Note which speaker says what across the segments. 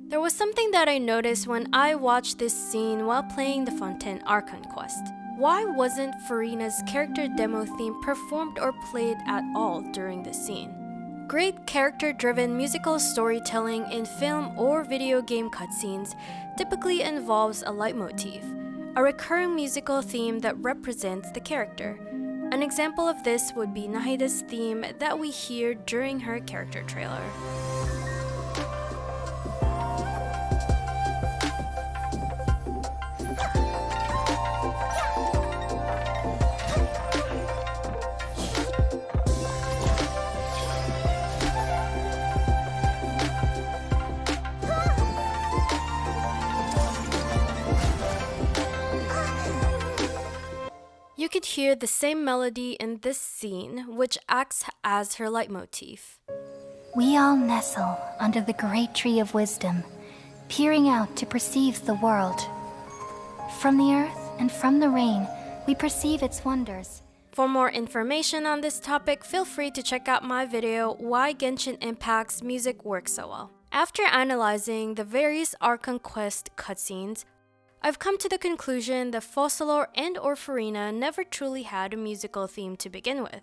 Speaker 1: There was something that I noticed when I watched this scene while playing the Fontaine Archon quest. Why wasn't FURINA'S character demo theme performed or played at all during the scene? Great character-driven musical storytelling in film or video game cutscenes typically involves a leitmotif, a recurring musical theme that represents the character. An example of this would be Nahida's theme that we hear during her character trailer. You could hear the same melody in this scene, which acts as her leitmotif.
Speaker 2: We all nestle under the great tree of wisdom, peering out to perceive the world. From the earth and from the rain, we perceive its wonders.
Speaker 1: For more information on this topic, feel free to check out my video, Why Genshin Impact's Music Works So Well. After analyzing the various Archon Quest cutscenes, I've come to the conclusion that Focalor and or FURINA never truly had a musical theme to begin with.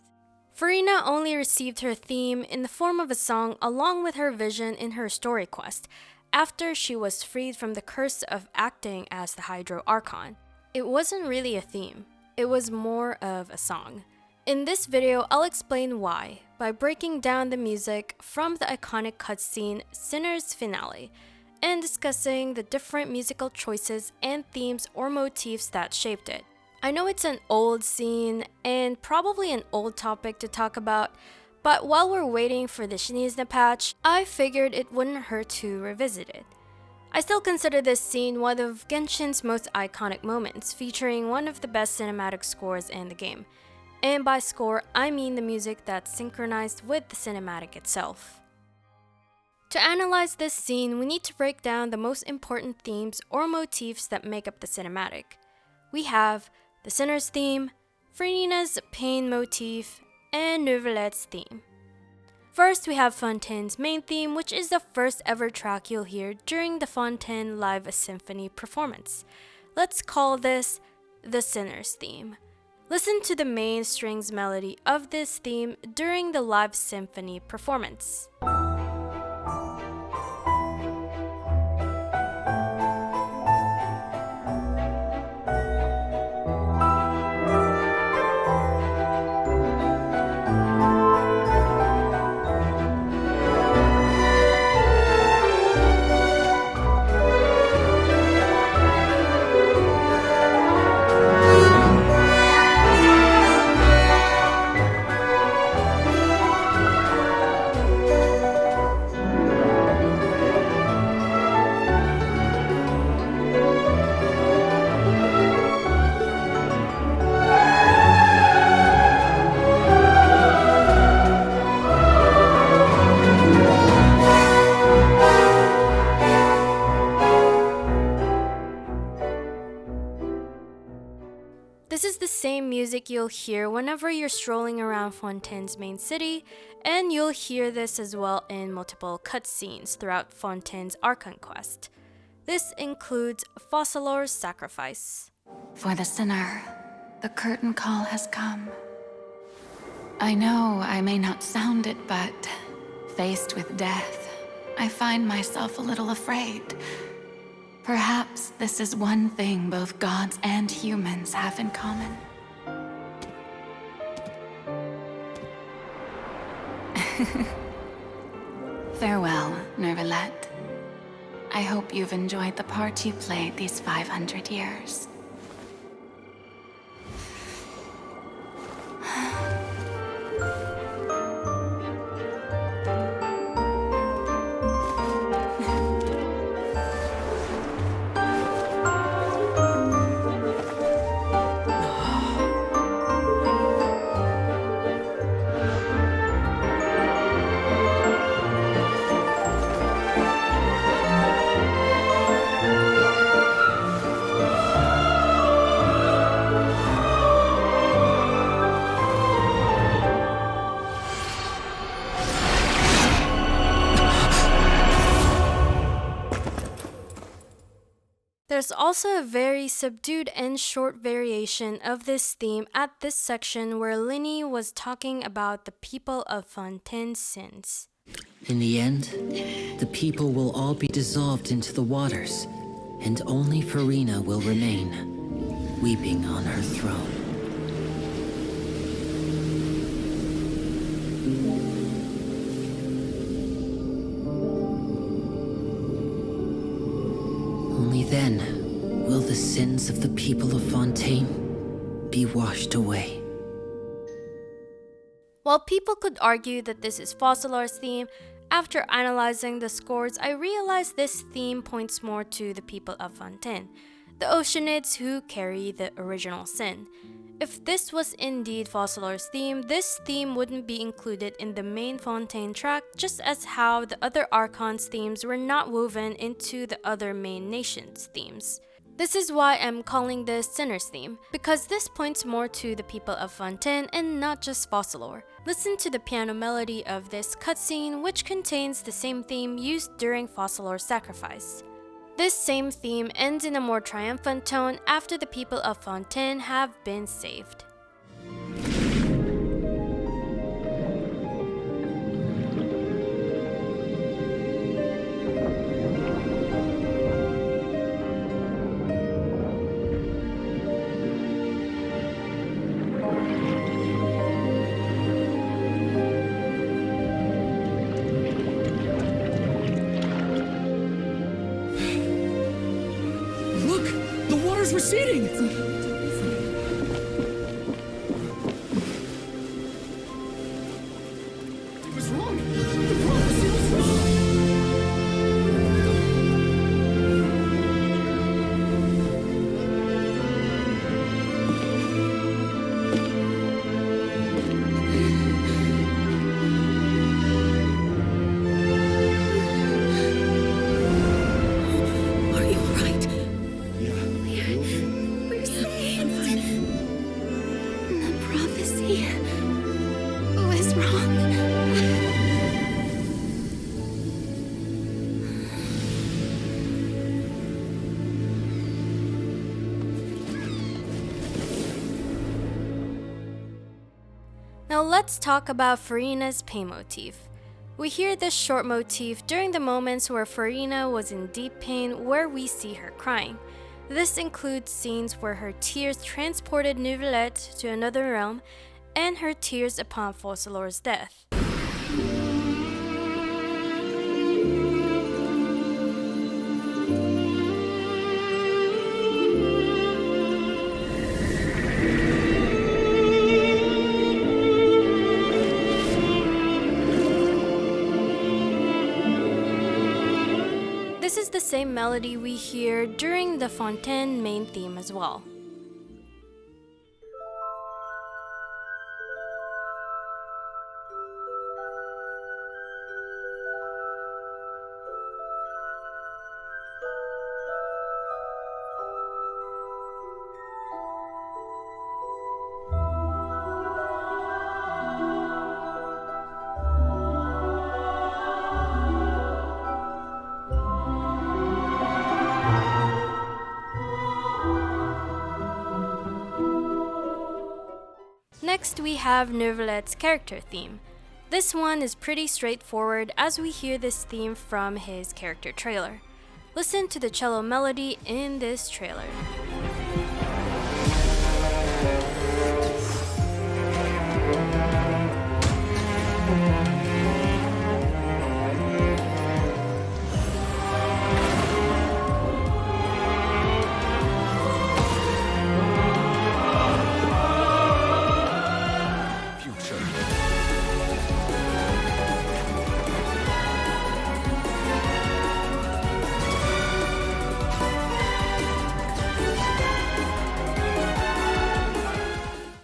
Speaker 1: FURINA only received her theme in the form of a song along with her vision in her story quest, after she was freed from the curse of acting as the Hydro Archon. It wasn't really a theme, it was more of a song. In this video, I'll explain why, by breaking down the music from the iconic cutscene Sinner's Finale, and discussing the different musical choices and themes or motifs that shaped it. I know it's an old scene and probably an old topic to talk about, but while we're waiting for the Shinizna patch, I figured it wouldn't hurt to revisit it. I still consider this scene one of Genshin's most iconic moments, featuring one of the best cinematic scores in the game. And by score, I mean the music that's synchronized with the cinematic itself. To analyze this scene, we need to break down the most important themes or motifs that make up the cinematic. We have the Sinner's theme, FURINA'S Pain motif, and Neuvillette's theme. First, we have Fontaine's main theme, which is the first ever track you'll hear during the Fontaine live symphony performance. Let's call this the Sinner's theme. Listen to the main strings melody of this theme during the live symphony performance. This is the same music you'll hear whenever you're strolling around Fontaine's main city, and you'll hear this as well in multiple cutscenes throughout Fontaine's Archon quest. This includes Focalor's sacrifice.
Speaker 3: For the sinner, the curtain call has come. I know I may not sound it, but faced with death, I find myself a little afraid. Perhaps this is one thing both gods and humans have in common. Farewell, Neuvillette. I hope you've enjoyed the part you played these 500 years.
Speaker 1: There's also a very subdued and short variation of this theme at this section where Linny was talking about the people of Fontaine's sins.
Speaker 4: In the end, the people will all be dissolved into the waters, and only Furina will remain, weeping on her throne. Only then will the sins of the people of Fontaine be washed away.
Speaker 1: While people could argue that this is Focalor's theme, after analyzing the scores, I realized this theme points more to the people of Fontaine, the Oceanids who carry the original sin. If this was indeed Focalor's theme, this theme wouldn't be included in the main Fontaine track, just as how the other Archons' themes were not woven into the other main nations' themes. This is why I'm calling this Sinner's theme, because this points more to the people of Fontaine and not just Focalor. Listen to the piano melody of this cutscene, which contains the same theme used during Focalor's sacrifice. This same theme ends in a more triumphant tone after the people of Fontaine have been saved.
Speaker 5: Receding! It was wrong! The prophecy was wrong!
Speaker 3: Are you alright?
Speaker 1: Now let's talk about Furina's pain motif. We hear this short motif during the moments where Furina was in deep pain, where we see her crying. This includes scenes where her tears transported Neuvillette to another realm, and her tears upon Focalor's death. This is the same melody we hear during the Fontaine main theme as well. Next, we have Neuvillette's character theme. This one is pretty straightforward as we hear this theme from his character trailer. Listen to the cello melody in this trailer.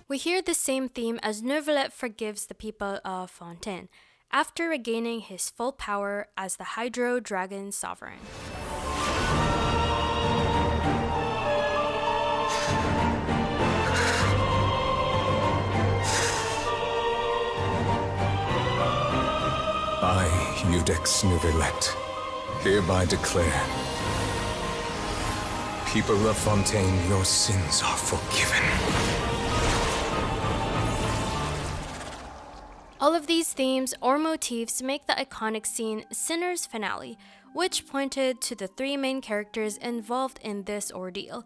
Speaker 1: We hear the same theme as Neuvillette forgives the people of Fontaine, after regaining his full power as the Hydro Dragon Sovereign.
Speaker 6: I, Eudex Neuvillette, hereby declare People of Fontaine, your sins are forgiven.
Speaker 1: All of these themes or motifs make the iconic scene Sinner's Finale, which pointed to the three main characters involved in this ordeal: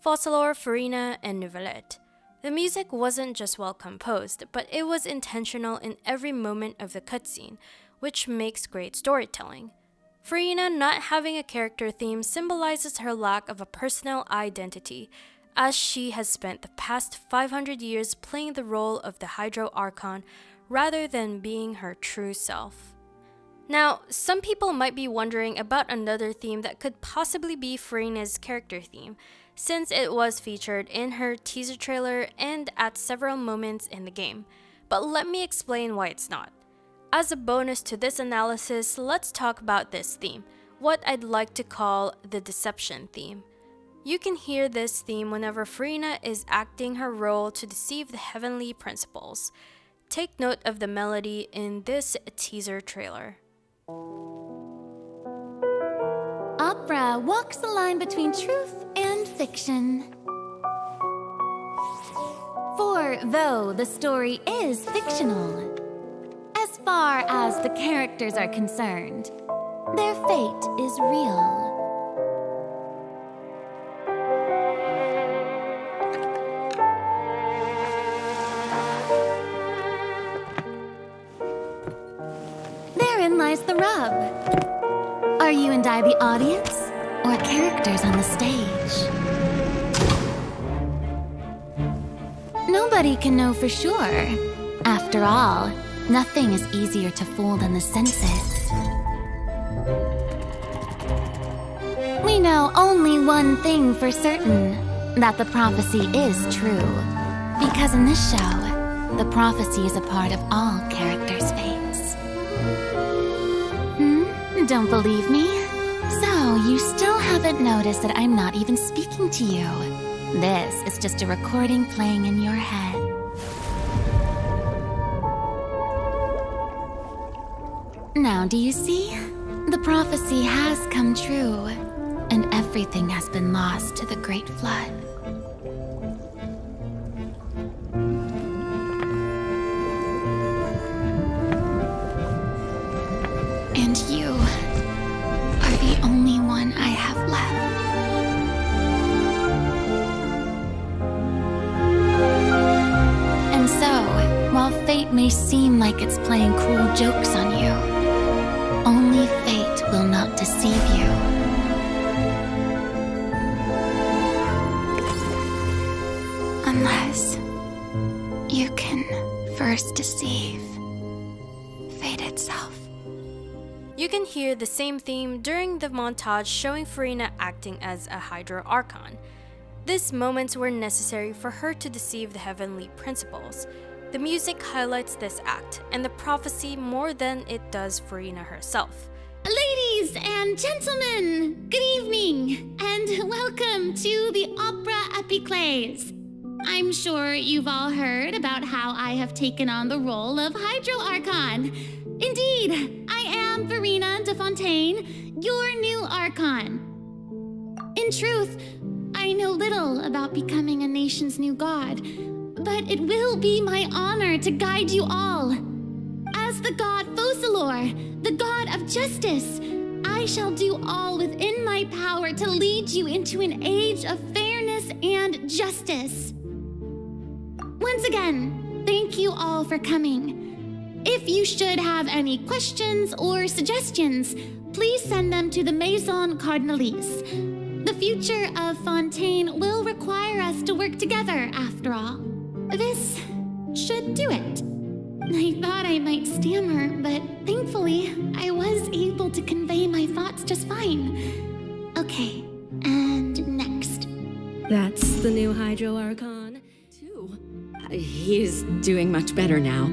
Speaker 1: Focalor, Furina, and Neuvillette. The music wasn't just well composed, but it was intentional in every moment of the cutscene, which makes great storytelling. Furina not having a character theme symbolizes her lack of a personal identity, as she has spent the past 500 years playing the role of the Hydro Archon rather than being her true self. Now, some people might be wondering about another theme that could possibly be Furina's character theme, since it was featured in her teaser trailer and at several moments in the game, but let me explain why it's not. As a bonus to this analysis, let's talk about this theme, what I'd like to call the Deception theme. You can hear this theme whenever Furina is acting her role to deceive the heavenly principles. Take note of the melody in this teaser trailer.
Speaker 2: Opera walks the line between truth and fiction. For though the story is fictional, as far as the characters are concerned, their fate is real. Therein lies the rub. Are you and I the audience, or characters on the stage? Nobody can know for sure. After all, nothing is easier to fool than the senses. We know only one thing for certain, that the prophecy is true. Because in this show, the prophecy is a part of all characters' fates. Don't believe me? So, you still haven't noticed that I'm not even speaking to you. This is just a recording playing in your head. Now, do you see? The prophecy has come true, and everything has been lost to the Great Flood. And you are the only one I have left. And so, while fate may seem like it's playing cruel jokes on you, only fate will not deceive you. Unless you can first deceive fate itself.
Speaker 1: You can hear the same theme during the montage showing Furina acting as a Hydro Archon. These moments were necessary for her to deceive the heavenly principles. The music highlights this act and the prophecy more than it does Furina herself.
Speaker 7: Ladies and gentlemen, good evening, and welcome to the Opera Epiclese. I'm sure you've all heard about how I have taken on the role of Hydro Archon. Indeed, I am Furina de Fontaine, your new Archon. In truth, I know little about becoming a nation's new god, but it will be my honor to guide you all. As the god Focalor, the god of justice, I shall do all within my power to lead you into an age of fairness and justice. Once again, thank you all for coming. If you should have any questions or suggestions, please send them to the Maison Cardinalise. The future of Fontaine will require us to work together, after all. This should do it. I thought I might stammer, but thankfully, I was able to convey my thoughts just fine. Okay, and next.
Speaker 8: That's the new Hydro Archon, too. He is doing much better now.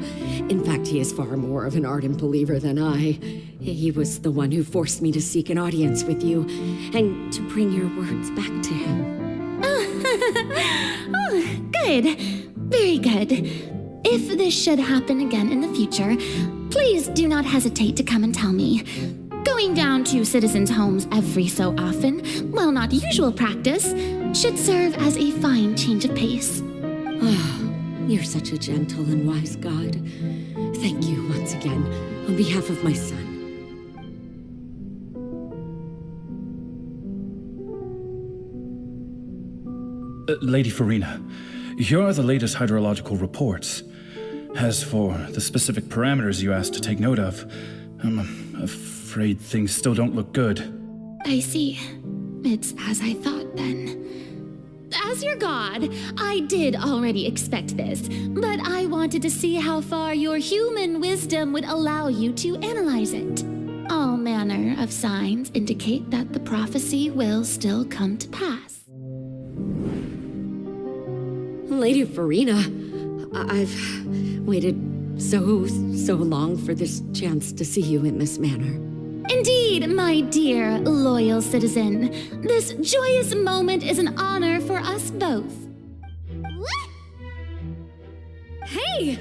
Speaker 8: In fact, he is far more of an ardent believer than I. He was the one who forced me to seek an audience with you, and to bring your words back to him.
Speaker 7: Oh, good. Very good. If this should happen again in the future, please do not hesitate to come and tell me. Going down to citizens' homes every so often, while not usual practice, should serve as a fine change of pace.
Speaker 8: You're such a gentle and wise god. Thank you once again, on behalf of my son.
Speaker 9: Lady Furina, here are the latest hydrological reports. As for the specific parameters you asked to take note of, I'm afraid things still don't look good.
Speaker 7: I see. It's as I thought then. As your god, I did already expect this, but I wanted to see how far your human wisdom would allow you to analyze it. All manner of signs indicate that the prophecy will still come to pass.
Speaker 8: Lady Furina, I've waited so long for this chance to see you in this manner.
Speaker 7: Indeed, my dear, loyal citizen. This joyous moment is an honor for us both.
Speaker 8: Hey!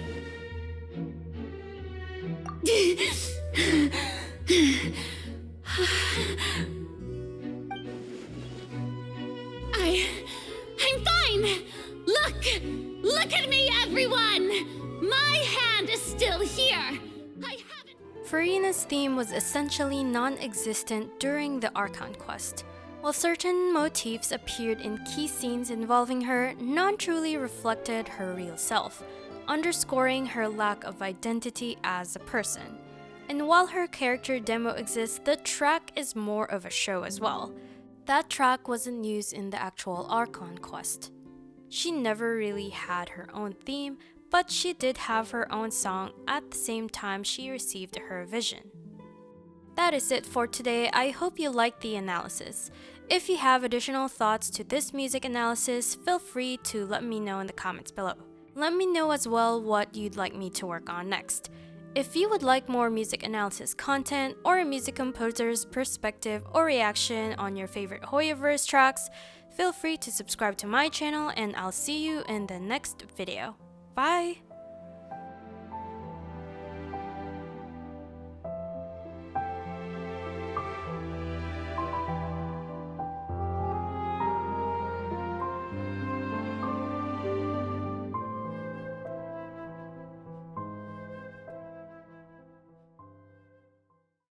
Speaker 7: I'm fine! Look at me, everyone! My hand is still here!
Speaker 1: Furina's theme was essentially non-existent during the Archon quest. While certain motifs appeared in key scenes involving her, none truly reflected her real self, underscoring her lack of identity as a person. And while her character demo exists, the track is more of a show as well. That track wasn't used in the actual Archon quest. She never really had her own theme, but she did have her own song at the same time she received her vision. That is it for today. I hope you liked the analysis. If you have additional thoughts to this music analysis, feel free to let me know in the comments below. Let me know as well what you'd like me to work on next. If you would like more music analysis content or a music composer's perspective or reaction on your favorite Hoyoverse tracks, feel free to subscribe to my channel and I'll see you in the next video. Bye!